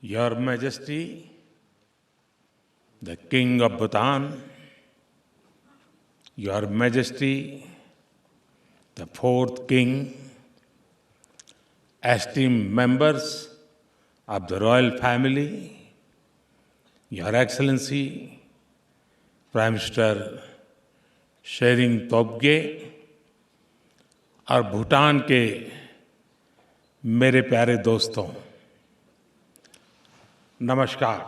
Your Majesty, the King of Bhutan, Your Majesty, the fourth King, esteemed members of the royal family, Your Excellency, Prime Minister Tshering Tobgay और भूटान के मेरे प्यारे दोस्तों, नमस्कार।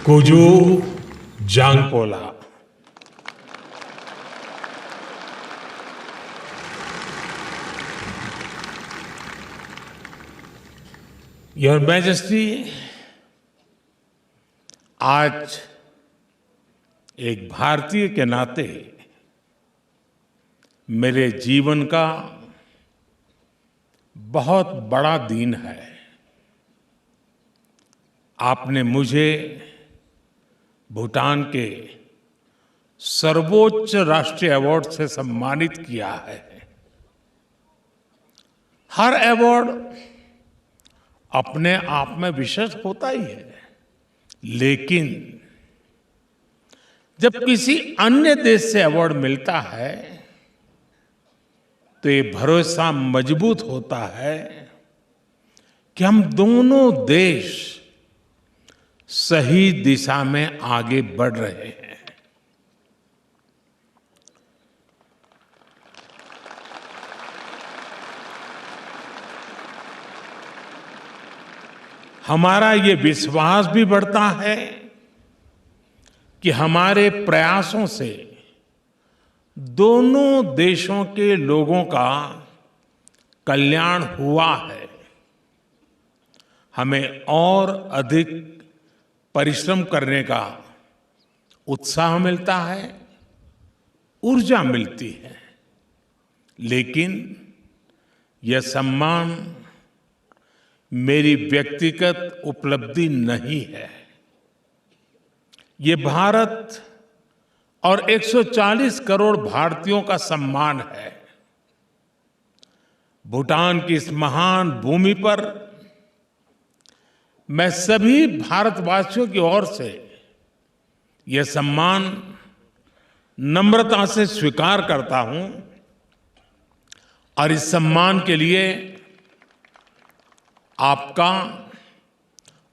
Kuju जांगपोला। Your majesty, आज एक भारतीय के नाते मेरे जीवन का बहुत बड़ा दिन है। आपने मुझे भूटान के सर्वोच्च राष्ट्रीय अवार्ड से सम्मानित किया है। हर अवार्ड अपने आप में विशेष होता ही है, लेकिन जब किसी अन्य देश से अवार्ड मिलता है तो ये भरोसा मजबूत होता है कि हम दोनों देश सही दिशा में आगे बढ़ रहे हैं। हमारा ये विश्वास भी बढ़ता है कि हमारे प्रयासों से दोनों देशों के लोगों का कल्याण हुआ है। हमें और अधिक परिश्रम करने का उत्साह मिलता है, ऊर्जा मिलती है, लेकिन यह सम्मान मेरी व्यक्तिगत उपलब्धि नहीं है। ये भारत और 140 करोड़ भारतीयों का सम्मान है। भूटान की इस महान भूमि पर मैं सभी भारतवासियों की ओर से यह सम्मान नम्रता से स्वीकार करता हूं और इस सम्मान के लिए आपका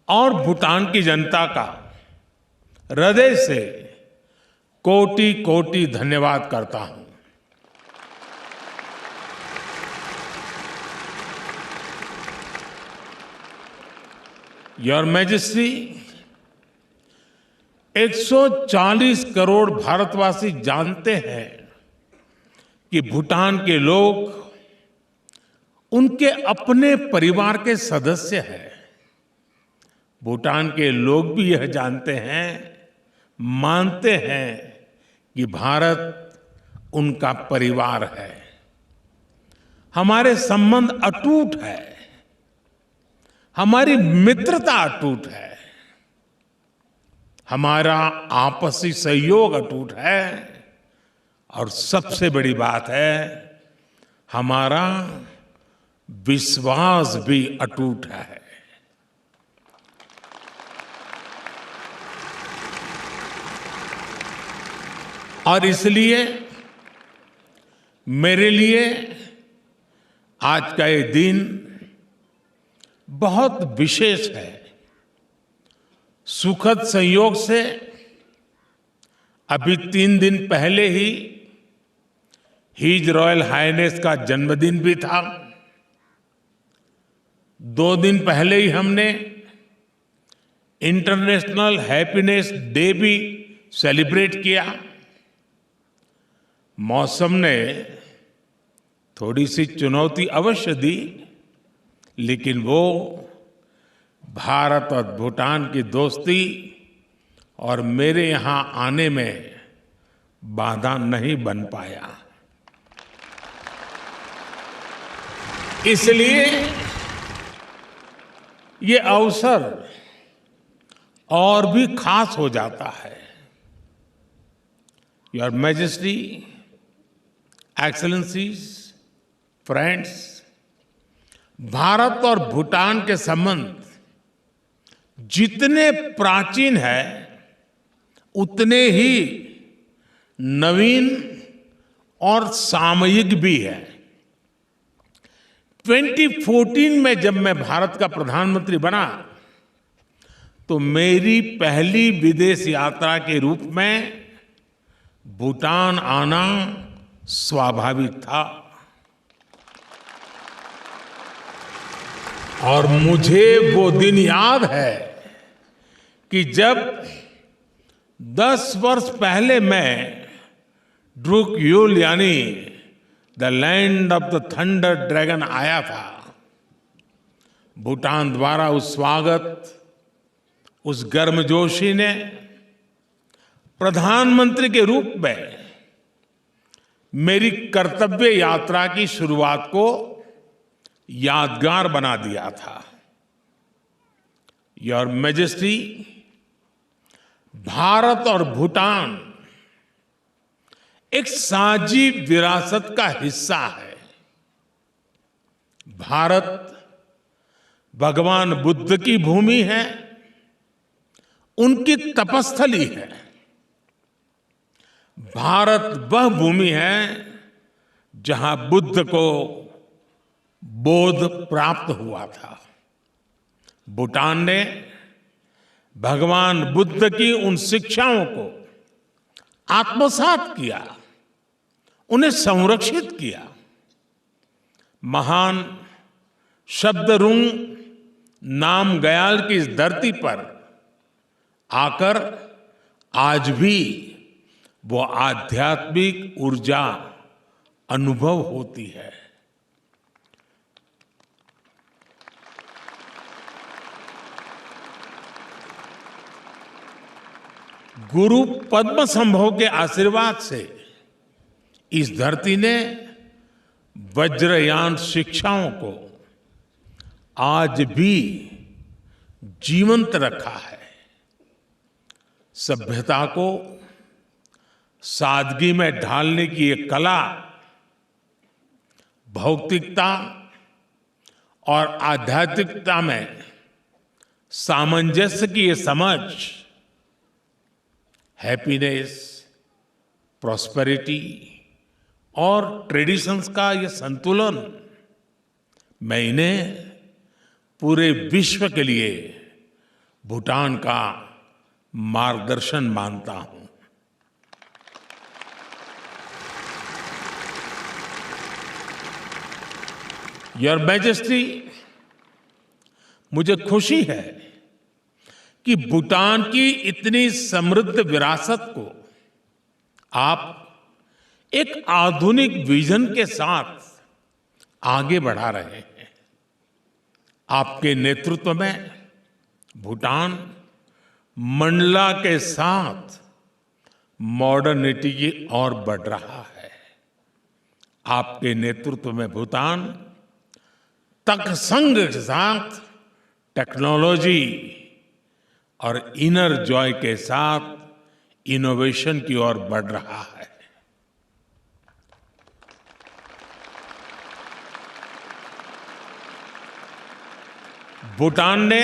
और भूटान की जनता का हृदय से कोटि कोटि धन्यवाद करता हूं। योर मैजेस्टी, 140 करोड़ भारतवासी जानते हैं कि भूटान के लोग उनके अपने परिवार के सदस्य हैं। भूटान के लोग भी यह जानते हैं, मानते हैं कि भारत उनका परिवार है। हमारे संबंध अटूट है, हमारी मित्रता अटूट है, हमारा आपसी सहयोग अटूट है और सबसे बड़ी बात है, हमारा विश्वास भी अटूट है। और इसलिए मेरे लिए आज का ये दिन बहुत विशेष है। सुखद संयोग से अभी 3 दिन पहले ही हिज रॉयल हाइनेस का जन्मदिन भी था। 2 दिन पहले ही हमने इंटरनेशनल हैप्पीनेस डे भी सेलिब्रेट किया। मौसम ने थोड़ी सी चुनौती अवश्य दी, लेकिन वो भारत और भूटान की दोस्ती और मेरे यहां आने में बाधा नहीं बन पाया। इसलिए ये अवसर और भी खास हो जाता है। Your majesty, excellencies, friends, Bharat और भूटान के संबंध जितने प्राचीन हैं उतने ही नवीन और सामयिक भी है। 2014 में जब मैं भारत का प्रधानमंत्री बना तो मेरी पहली विदेश यात्रा के रूप में भूटान आना स्वाभाविक था। और मुझे वो दिन याद है कि जब 10 वर्ष पहले मैं ड्रूक यूल यानी the land of the thunder dragon आया था। भूटान द्वारा उस स्वागत, उस गर्मजोशी ने प्रधानमंत्री के रूप में मेरी कर्तव्य यात्रा की शुरुआत को यादगार बना दिया था। योर मैजेस्टी, भारत और भूटान एक साझी विरासत का हिस्सा है। भारत भगवान बुद्ध की भूमि है, उनकी तपस्थली है। भारत वह भूमि है जहां बुद्ध को बोध प्राप्त हुआ था। भूटान ने भगवान बुद्ध की उन शिक्षाओं को आत्मसात किया, उन्हें संरक्षित किया। महान शब्दरुंग नामग्याल की इस धरती पर आकर आज भी वो आध्यात्मिक ऊर्जा अनुभव होती है। गुरु पद्म संभव के आशीर्वाद से इस धरती ने वज्रयान शिक्षाओं को आज भी जीवंत रखा है। सभ्यता को सादगी में ढालने की ये कला, भौतिकता और आध्यात्मिकता में सामंजस्य की ये समझ, हैप्पीनेस, प्रॉस्पेरिटी और ट्रेडिशंस का ये संतुलन, मैं इन्हें पूरे विश्व के लिए भूटान का मार्गदर्शन मानता हूं। योर मैजेस्टी, मुझे खुशी है कि भूटान की इतनी समृद्ध विरासत को आप एक आधुनिक विजन के साथ आगे बढ़ा रहे हैं। आपके नेतृत्व में भूटान मंडला के साथ मॉडर्निटी की ओर बढ़ रहा है। आपके नेतृत्व में भूटान तकसंग के साथ टेक्नोलॉजी और इनर जॉय के साथ इनोवेशन की ओर बढ़ रहा है। भूटान ने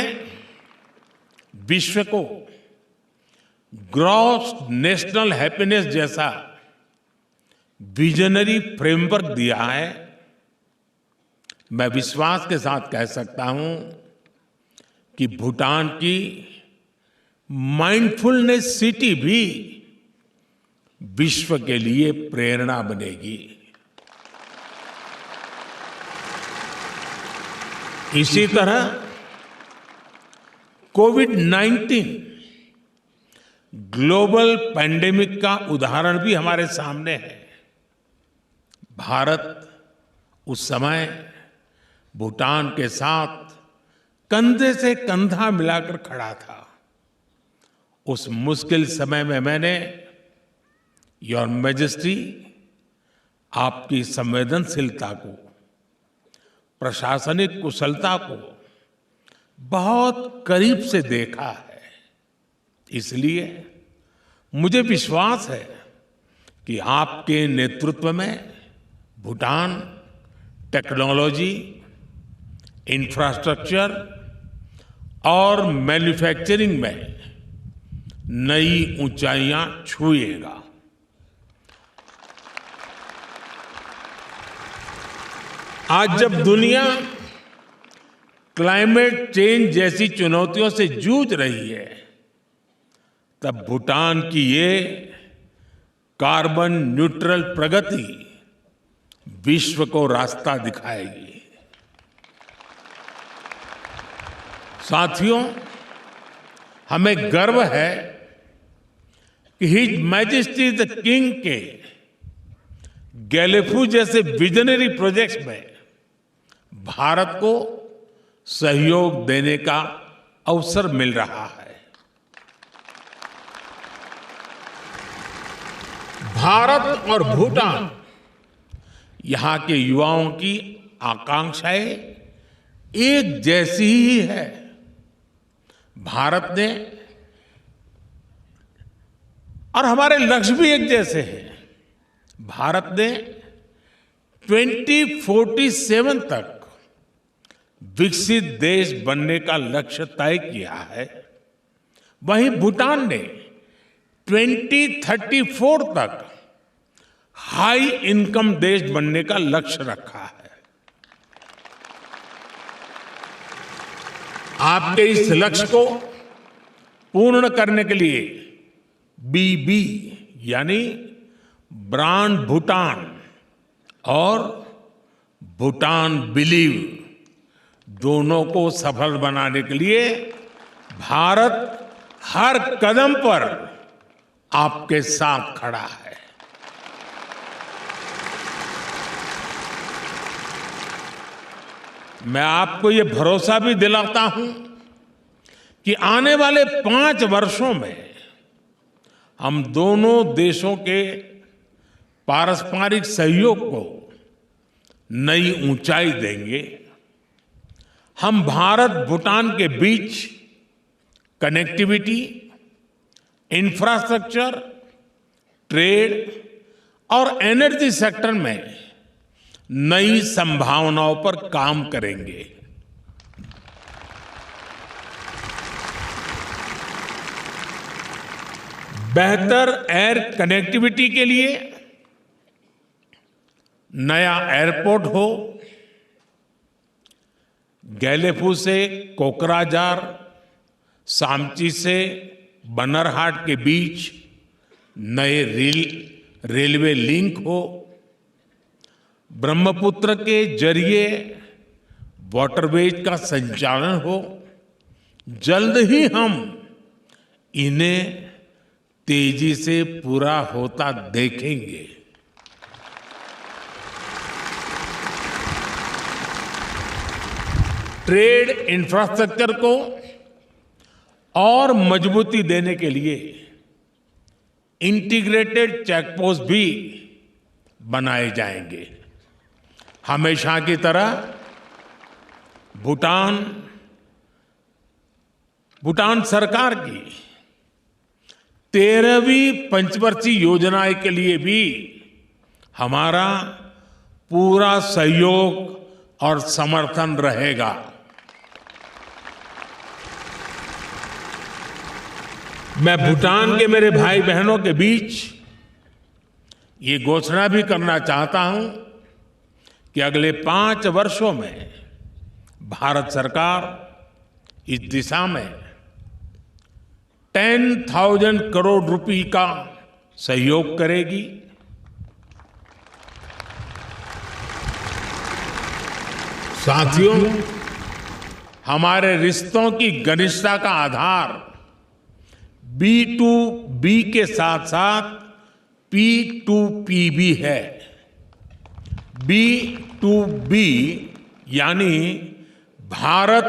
विश्व को ग्रॉस नेशनल हैप्पीनेस जैसा विजनरी फ्रेमवर्क दिया है। मैं विश्वास के साथ कह सकता हूं कि भूटान की माइंडफुलनेस सिटी भी विश्व के लिए प्रेरणा बनेगी। इसी तरह कोविड-19 ग्लोबल पैंडेमिक का उदाहरण भी हमारे सामने है। भारत उस समय भूटान के साथ कंधे से कंधा मिलाकर खड़ा था। उस मुश्किल समय में मैंने, योर मैजेस्टी, आपकी संवेदनशीलता को, प्रशासनिक कुशलता को बहुत करीब से देखा है। इसलिए मुझे विश्वास है कि आपके नेतृत्व में भूटान टेक्नोलॉजी, इंफ्रास्ट्रक्चर और मैन्युफैक्चरिंग में नई ऊंचाइयां छुएगा। आज जब दुनिया क्लाइमेट चेंज जैसी चुनौतियों से जूझ रही है, तब भूटान की ये कार्बन न्यूट्रल प्रगति विश्व को रास्ता दिखाएगी। साथियों, हमें गर्व है कि हिज मैजेस्टी द किंग के गैलेफू जैसे विजनरी प्रोजेक्ट्स में भारत को सहयोग देने का अवसर मिल रहा है। भारत और भूटान, यहां के युवाओं की आकांक्षाएं एक जैसी ही है। भारत ने और हमारे लक्ष्य भी एक जैसे हैं। भारत ने 2047 तक विकसित देश बनने का लक्ष्य तय किया है। वहीं भूटान ने 2034 तक हाई इनकम देश बनने का लक्ष्य रखा है। आपके इस लक्ष्य को पूर्ण करने के लिए बीबी यानी ब्रांड भूटान और भूटान बिलीव दोनों को सफल बनाने के लिए भारत हर कदम पर आपके साथ खड़ा है। मैं आपको ये भरोसा भी दिलाता हूं कि आने वाले 5 वर्षों में हम दोनों देशों के पारस्परिक सहयोग को नई ऊंचाई देंगे। हम भारत भूटान के बीच कनेक्टिविटी, इंफ्रास्ट्रक्चर, ट्रेड और एनर्जी सेक्टर में नई संभावनाओं पर काम करेंगे। बेहतर एयर कनेक्टिविटी के लिए नया एयरपोर्ट हो, गैलेफू से कोकराझार, सामची से बन्नरहाट के बीच नए रेलवे लिंक हो, ब्रह्मपुत्र के जरिए वाटरवेज का संचालन हो, जल्द ही हम इन्हें तेजी से पूरा होता देखेंगे। ट्रेड इंफ्रास्ट्रक्चर को और मजबूती देने के लिए इंटीग्रेटेड चेकपोस्ट भी बनाए जाएंगे। हमेशा की तरह भूटान सरकार की 13वीं पंचवर्षीय योजना के लिए भी हमारा पूरा सहयोग और समर्थन रहेगा। मैं भूटान के मेरे भाई बहनों के बीच ये घोषणा भी करना चाहता हूं कि अगले 5 वर्षों में भारत सरकार इस दिशा में 10,000 करोड़ रुपए का सहयोग करेगी। साथियों, हमारे रिश्तों की घनिष्ठता का आधार B2B के साथ साथ P2P भी है। B2B यानी भारत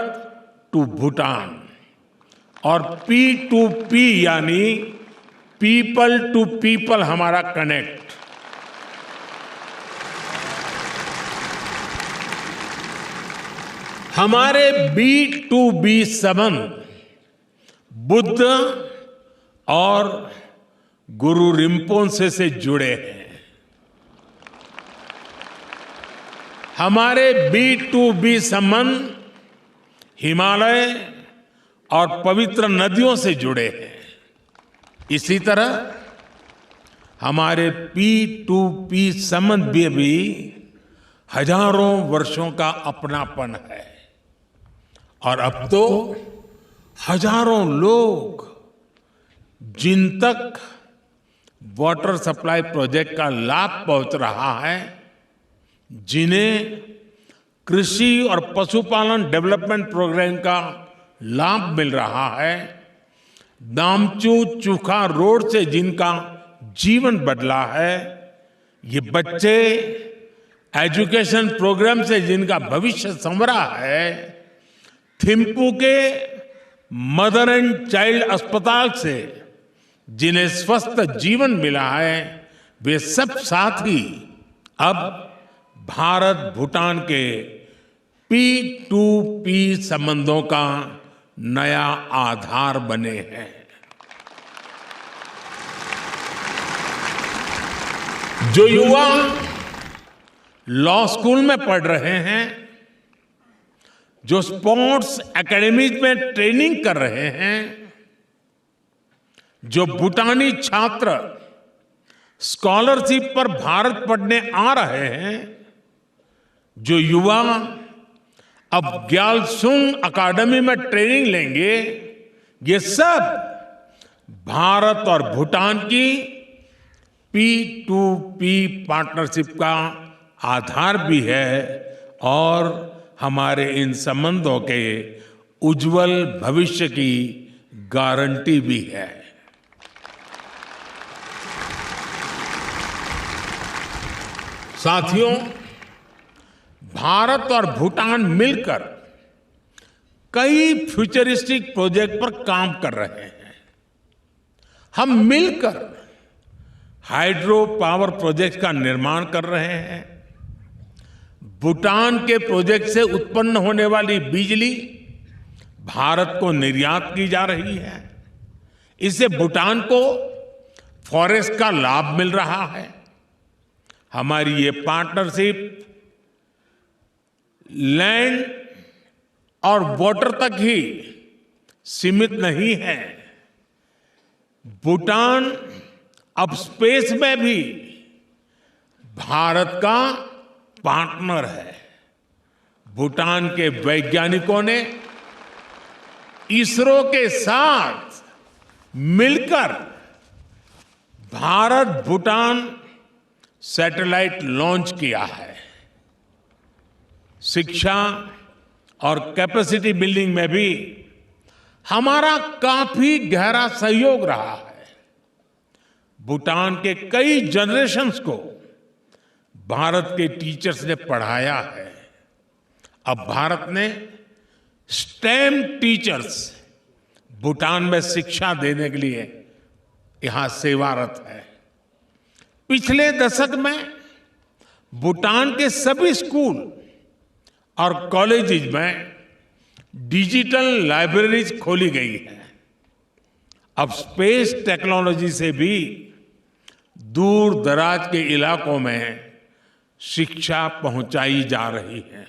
टू भूटान और P2P यानी पीपल टू पीपल हमारा कनेक्ट। हमारे B2B संबंध बुद्ध और गुरु रिम्पोंसे से जुड़े हैं। हमारे B2B संबंध हिमालय और पवित्र नदियों से जुड़े हैं। इसी तरह हमारे P2P संबंध भी हजारों वर्षों का अपनापन है और अब तो हजारों लोग जिन तक वाटर सप्लाई प्रोजेक्ट का लाभ पहुंच रहा है, जिन्हें कृषि और पशुपालन डेवलपमेंट प्रोग्राम का लाभ मिल रहा है, दामचू चूखा रोड से जिनका जीवन बदला है, ये बच्चे एजुकेशन प्रोग्राम से जिनका भविष्य संवरा है, थिम्पू के मदर एंड चाइल्ड अस्पताल से जिन्हें स्वस्थ जीवन मिला है, वे सब साथी अब भारत भूटान के P2P संबंधों का नया आधार बने हैं। जो युवा लॉ स्कूल में पढ़ रहे हैं, जो स्पोर्ट्स एकेडमीज में ट्रेनिंग कर रहे हैं, जो भूटानी छात्र स्कॉलरशिप पर भारत पढ़ने आ रहे हैं, जो युवा अब ग्यालसूंग अकादमी में ट्रेनिंग लेंगे, ये सब भारत और भूटान की P2P पार्टनरशिप का आधार भी है और हमारे इन संबंधों के उज्जवल भविष्य की गारंटी भी है। साथियों, भारत और भूटान मिलकर कई फ्यूचरिस्टिक प्रोजेक्ट पर काम कर रहे हैं। हम मिलकर हाइड्रो पावर प्रोजेक्ट का निर्माण कर रहे हैं। भूटान के प्रोजेक्ट से उत्पन्न होने वाली बिजली भारत को निर्यात की जा रही है। इससे भूटान को फॉरेस्ट का लाभ मिल रहा है। हमारी ये पार्टनरशिप लैंड और वाटर तक ही सीमित नहीं है। भूटान अब स्पेस में भी भारत का पार्टनर है। भूटान के वैज्ञानिकों ने इसरो के साथ मिलकर भारत भूटान सैटेलाइट लॉन्च किया है। शिक्षा और कैपेसिटी बिल्डिंग में भी हमारा काफी गहरा सहयोग रहा है। भूटान के कई जनरेशन्स को भारत के टीचर्स ने पढ़ाया है। अब भारत ने स्टेम टीचर्स भूटान में शिक्षा देने के लिए यहां सेवारत है। पिछले दशक में भूटान के सभी स्कूल और कॉलेजेस में डिजिटल लाइब्रेरीज खोली गई है। अब स्पेस टेक्नोलॉजी से भी दूर दराज के इलाकों में शिक्षा पहुंचाई जा रही है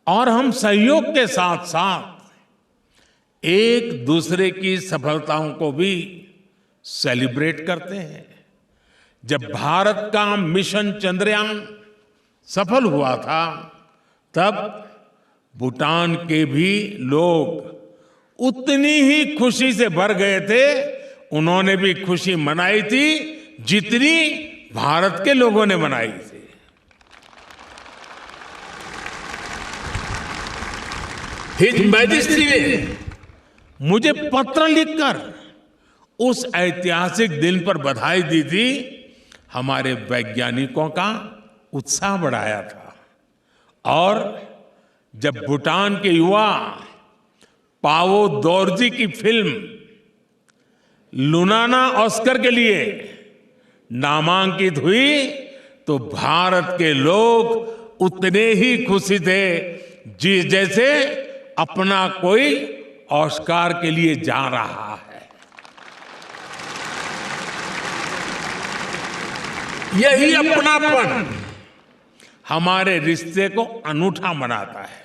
और हम सहयोग के साथ साथ एक दूसरे की सफलताओं को भी सेलिब्रेट करते हैं। जब भारत का मिशन चंद्रयान सफल हुआ था, तब भूटान के भी लोग उतनी ही खुशी से भर गए थे। उन्होंने भी खुशी मनाई थी जितनी भारत के लोगों ने मनाई थी। हिज मैजेस्टी ने मुझे पत्र लिखकर उस ऐतिहासिक दिन पर बधाई दी थी। हमारे वैज्ञानिकों का उत्साह बढ़ाया था और जब भूटान के युवा पावो दोरजी की फिल्म लुनाना ऑस्कर के लिए नामांकित हुई, तो भारत के लोग उतने ही खुशी थे जैसे अपना कोई ऑस्कार के लिए जा रहा है। यही अपनापन हमारे रिश्ते को अनूठा बनाता है।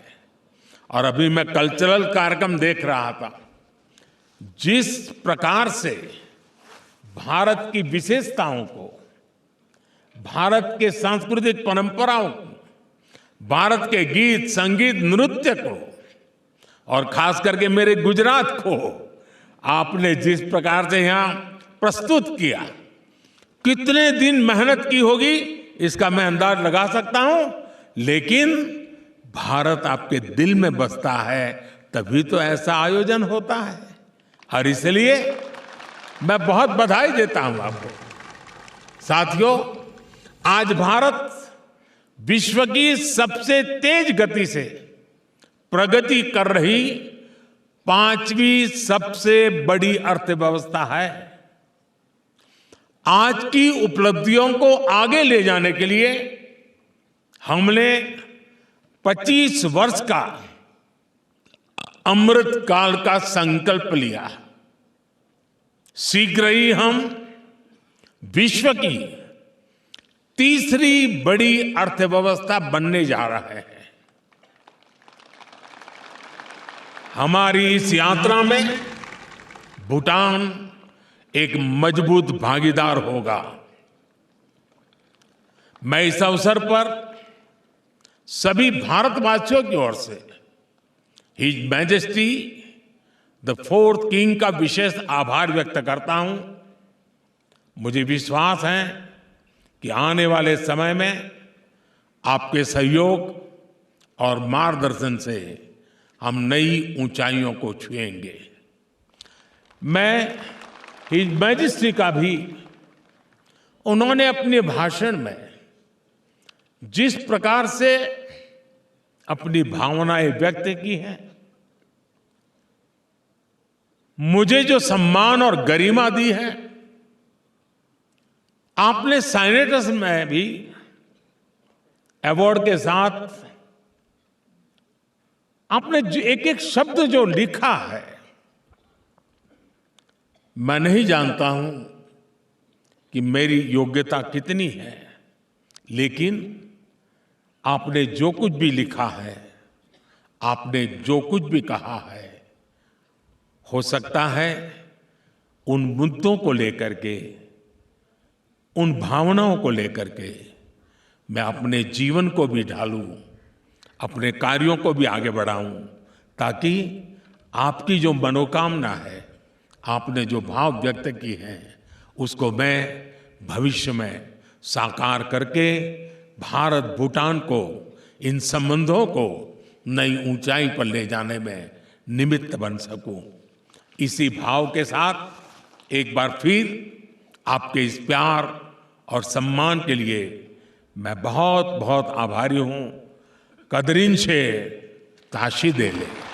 और अभी मैं कल्चरल कार्यक्रम देख रहा था, जिस प्रकार से भारत की विशेषताओं को, भारत के सांस्कृतिक परंपराओं को, भारत के गीत संगीत नृत्य को और खास करके मेरे गुजरात को आपने जिस प्रकार से यहां प्रस्तुत किया, कितने दिन मेहनत की होगी इसका मैं अंदाज लगा सकता हूं, लेकिन भारत आपके दिल में बसता है तभी तो ऐसा आयोजन होता है। और इसलिए मैं बहुत बधाई देता हूं आपको। साथियों, आज भारत विश्व की सबसे तेज गति से प्रगति कर रही 5वीं सबसे बड़ी अर्थव्यवस्था है। आज की उपलब्धियों को आगे ले जाने के लिए हमने 25 वर्ष का अमृत काल का संकल्प लिया। शीघ्र ही हम विश्व की तीसरी बड़ी अर्थव्यवस्था बनने जा रहे हैं। हमारी इस यात्रा में भूटान एक मजबूत भागीदार होगा। मैं इस अवसर पर सभी भारतवासियों की ओर से his majesty the 4th king का विशेष आभार व्यक्त करता हूं। मुझे विश्वास है कि आने वाले समय में आपके सहयोग और मार्गदर्शन से हम नई ऊंचाइयों को छुएंगे। मैं हिज मैजेस्टी का भी, उन्होंने अपने भाषण में जिस प्रकार से अपनी भावनाएं व्यक्त की हैं, मुझे जो सम्मान और गरिमा दी है, आपने साइनेटस में भी अवार्ड के साथ आपने एक एक शब्द जो लिखा है, मैं नहीं जानता हूं कि मेरी योग्यता कितनी है, लेकिन आपने जो कुछ भी लिखा है, आपने जो कुछ भी कहा है, हो सकता है उन मुद्दों को लेकर के, उन भावनाओं को लेकर के मैं अपने जीवन को भी ढालूं, अपने कार्यों को भी आगे बढ़ाऊं, ताकि आपकी जो मनोकामना है, आपने जो भाव व्यक्त की हैं, उसको मैं भविष्य में साकार करके भारत भूटान को, इन संबंधों को नई ऊंचाई पर ले जाने में निमित्त बन सकूं। इसी भाव के साथ एक बार फिर आपके इस प्यार और सम्मान के लिए मैं बहुत बहुत आभारी हूं। कदरीन शे ताशी दे ले।